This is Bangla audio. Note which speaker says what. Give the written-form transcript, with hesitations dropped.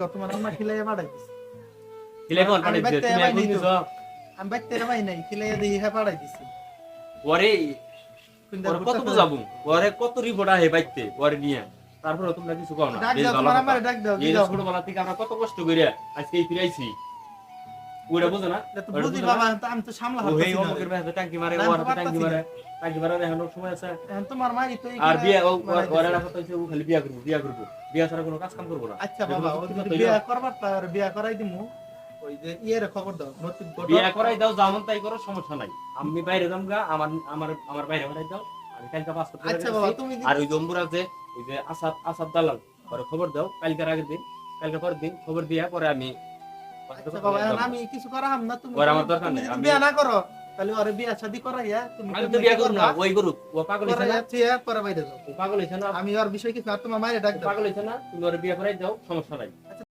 Speaker 1: তোমার আম্মা খিলাইয়া পাঠাইতেছে।
Speaker 2: খিলাই কোন পাঠাই দিছে তুমি এখন দিছো
Speaker 1: আমি বাইতে ভাই নাই খিলাইয়া দিয়ে হ্যাঁ পাঠাই দিছি।
Speaker 2: ওরে ওরে কত বুঝাবো ওরে কত রিপোর্ট আহে বাইতে ওরে নিয়ে তারপরে তোমরা কিছু কও না
Speaker 1: ডাক দাও তোমার আম্মারে ডাক দাও
Speaker 2: এই ছোটবেলা থেকে আমরা কত কষ্ট কইরা আজকে এই ফিরাইছি ওরে বুঝো না
Speaker 1: তো বুঝি বাবা আমি তো সামলা
Speaker 2: ওই
Speaker 1: হাঁটতেছি না
Speaker 2: অমুকের ভাই টাঙ্কি মারে ওর টাঙ্কি মারে এখন সময় আছে
Speaker 1: এখন তোমার মাই তো
Speaker 2: আর বিয়ে ওরে রাখা তো ও খালি বিয়া করব বিয়া ছাড়া কোনো কাজ কাম করব না
Speaker 1: আচ্ছা বাবা ও যদি বিয়া করবার তার বিয়া করাই দিমু ওই যে ইয়ের খবর দাও নতুন
Speaker 2: বিয়া করাই দাও যেমন তাই করো সমস্যা নাই আমি বাইরে যামগা আমার বাইরে বাড়াই দাও আমি কালকে পাস করতে
Speaker 1: আচ্ছা বাবা তুমি
Speaker 2: আর ওই জম্বুর আছে ওই যে আসাদ দালাল পরে খবর দাও কালকের আগের দিন কালকে পরের দিন খবর দিয়া পরে আমি
Speaker 1: আচ্ছা বাবা এখন আমি কিছু করাম না তুমি
Speaker 2: ওর আমার দরকার নেই আমি
Speaker 1: বিয়া না করো তাহলে ওরে বিয়া শাদি করাইয়া তুমি
Speaker 2: আমি তো বিয়া করব না ওই করুক ও পাগল হইছে না
Speaker 1: করাইয়া পরে বাইরে যাও
Speaker 2: ও পাগল হইছে না
Speaker 1: আমি আর বিষয় কিছু আর তোমার মায়ের ডাক দাও
Speaker 2: পাগল হইছে না তুমি ওর বিয়া করাই দাও সমস্যা নাই